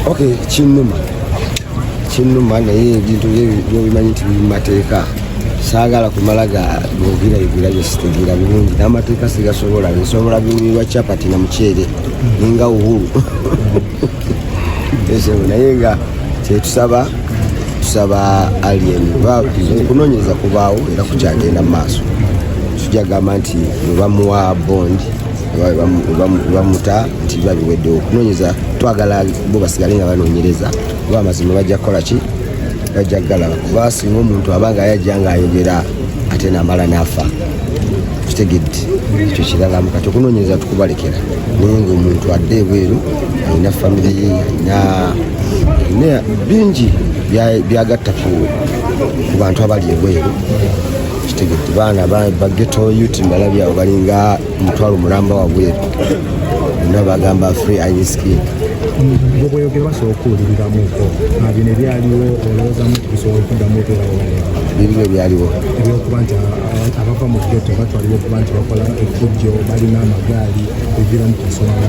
Okay, Chinuma naye ebintu byobimanyi nti bimateeka saagala kumalaga byogira byesitegeera bulungi n'amateeka sigasobola nsobola biwirwa chapati na muceere ninga uhuru naye nga kyetusaba alien okunoonyereza kubaawo era kukyagenda mu maaso tujagamba nti webamuwa bondi bamuta nti biba biweddewo okunoonyeza twagala bo basigale nga banoonyereza kuba amazima bajja kukola ki bajja kugalaba kuba singa omuntu abanga yajja ng'ayogera ate namala n'afa kitegedde ekyo kiralamu kati okunoonyereza tukubalekera naye ngaomuntu adde ebweru alina famire ye alina bingi byagatta ku bantu abali ebweru kitegedde baana bageto youth mbalabyawo balinga omutwalo mulamba wabweru bonna bagamba free eye skin bweyogera basobola okuwuliriramuko bino ebyaliwo olowoozamu bisobola okuddamu oterawo biriwo ebyaliwo ebyokuba nti abava mu geto batwalibwa okuba nti bakola effujjo balina amagaali biviramu ku nsonga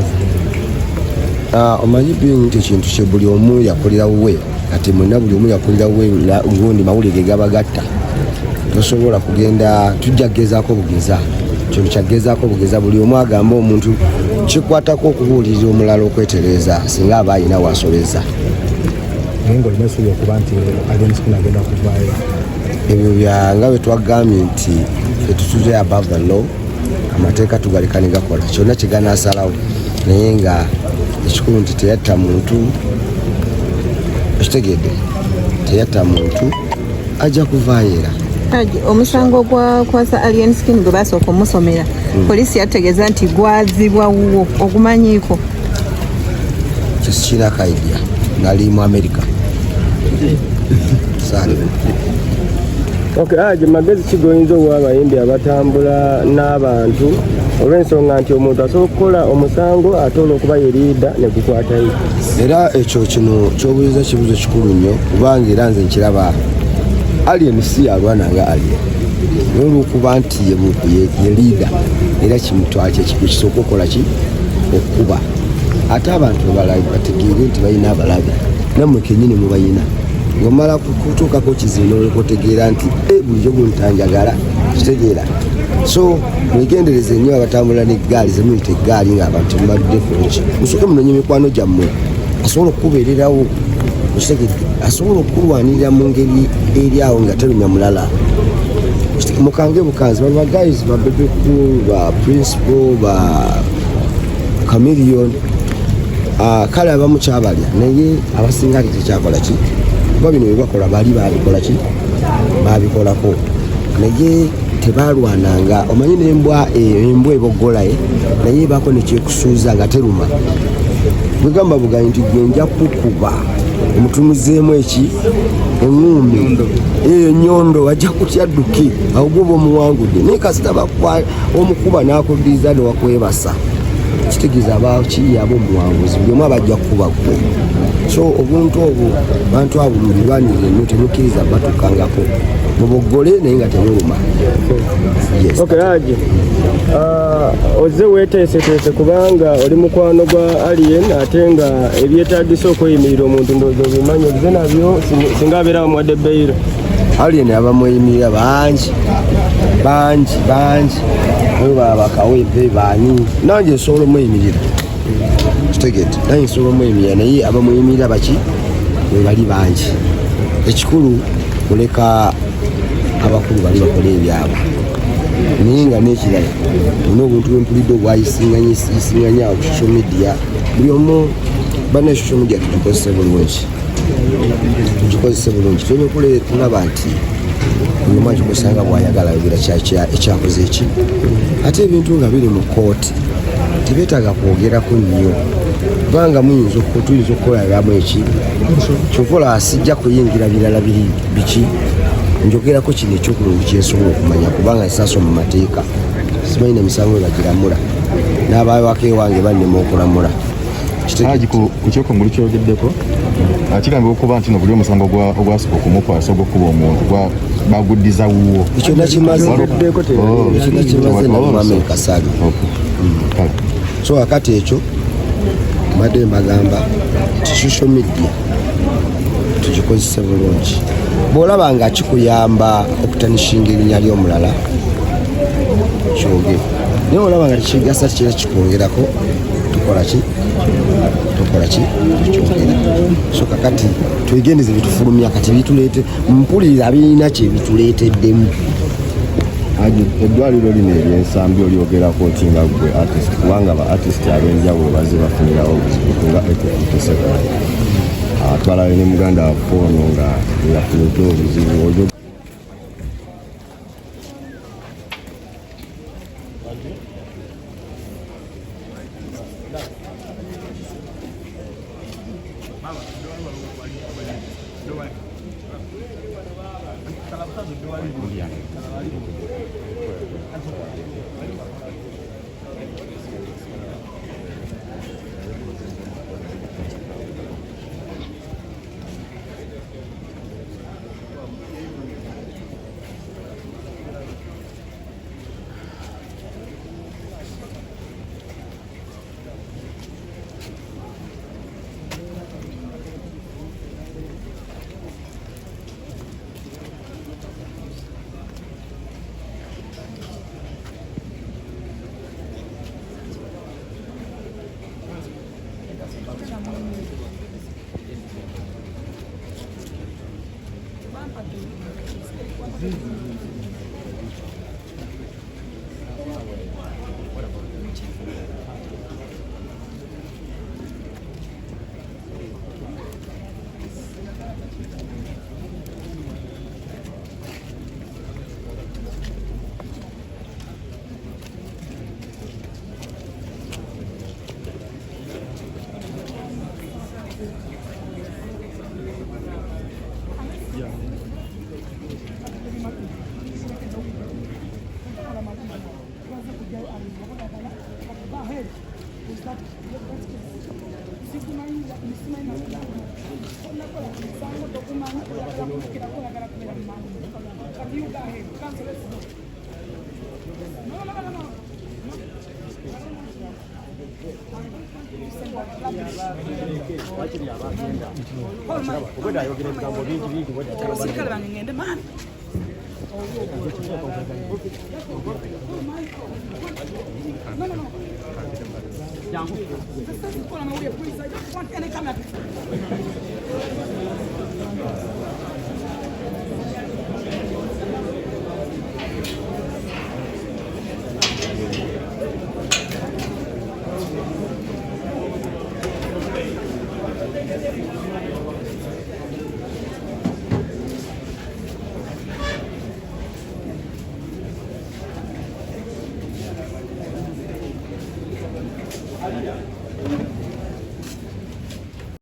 omanyi binti ekintu kye buli omu yakolera wuwe kati mwena buli omu yakolera wuwe ngundi mawulire gabagatta tosobola kugenda tujja kugezaako bugeza kintu kyagezaako bugeza buli omu agamba omuntu kikwatako okubuulirira omulala okwetereza singa aba ayina wasobeza naye ngaolina esuubi okuba nti alienskin agenda kuvaayo ebyo byanga bwe twagambye nti etutuze above the law amateeka tugaleka ne gakola kyonna kyeganasalawo naye nga ekikulu nti teyatta muntu ekitegedde teyatta muntu ajja kuvaayo era omusango gwakwasa alienskin gwe basooka omusomera poliisi yategeeza nti gwazibwa wuwo ogumanyiiko kisikirako idea nali mu America aje magezi kigoyinza owa abayimbi abatambula n'abantu olw'ensonga nti omuntu asobola okukola omusango ate olw'okuba ye liida ne gukwatayo era ekyo kino kyobuuliza kibuzo kikulu nnyo kubanga era nze nkiraba alien si alwana nga alien olw'okuba nti ye liida era kimutwala kyekikulu kisooka okukola ki okukuba ate abantu abalabi bategeere nti balina abalabi nammwe kennyini mubayina ng'omala kutuukako kizibu n'otegeera nti bulijjo guntanjagala kitegeera so mwegendereze nnyo abatambula n'eggaali zemuyita eggaali ng'abantu temubaludde kuki musooke munoonye mikwano gyammwe asobola okukubeererawo asobola okulwanirira mu ngeri eri awo nga terumya mulala mukange bukanzi bano bagayis babebeku ba principal ba chameleon kale abamu kyabalya naye abasinga ati tekyakola ki kuba bino byebakola bali babikola ki babikolako naye tebalwananga omanyi n'embwa ebogolaye naye bako nekyekusuuza nga teruma bwegamba buganyi nti gwe nja kukuba omutumuzeemu eki eŋŋumbi eyo nnyondo wajja kutya dduki awo gwoba omuwangudde naye kasita omukuba n'akuddiriza ne wakwebasa kitegeeza abakiri abo omuwanguzi buli omu abajja kukuba gwe so obuntu obwo bantu abo mubirwanirire nnyo temukkiriza batukangako muboggole naye nga temuluma aje ozze weeteeseteese kubanga oli mukwano gwa alien ate nga ebyetaagisa okweyimirira omuntu ndowooza obimanyi obize nabyo singa abeera bamuwadde beyiro alien abamweyimirira bangi bakawempe baani nange nsobola omweyimirira kitegedde nange nsobola omweyimirira naye abamweyimirira baki bwe bali bangi ekikulu kuleka abakulu bali bakola ebyabo naye nga n'ekirala olina obuntu bwempulidde obwayisinganya ku social media buli omu bana social media tugikozese bulungi tulina okulaba nti buli omu akikozesanga bwayagala ayogera ekyakoze eki ate ebintu nga biri mu kooti tebeetaaga kwogerako nnyo kubanga tuyinza okukoleramu eki kyokola asijja kuyingira birala biki njogerako kino ekyokulungi kyensobola okumanya kubanga nsaaso mu mateeka simanyi nemisango ebagiramula n'abawaka ewange bannema okulamula ku kyokongulu kyogeddeko kigambibwa okuba nti buli omusango ogwasooka okumukwasa ogw'okuba omuntu baguddiza wuwo ekyo nakimaze namwami Kasali so akati ekyo mbadde mbagamba social media tugikozese bulungi. Bw'olaba nga kikuyamba okutanishinga erinnya ly'omulala kyogere, naye olaba nga tekigasa kira kikwongerako tukola ki tukyogera. So kakati twegendeze bitufulumya kati bituleete mpulira birina kye bituleeteddemu. Eddwaliro lino ery'ensambi olyogerako nti nga gwe artist kubanga ba artist ab'enjawulo bazze bafunirawo obuzibu nga ekufukiseko atwala ne muganda waffe ono nga yafunidde obuzibu.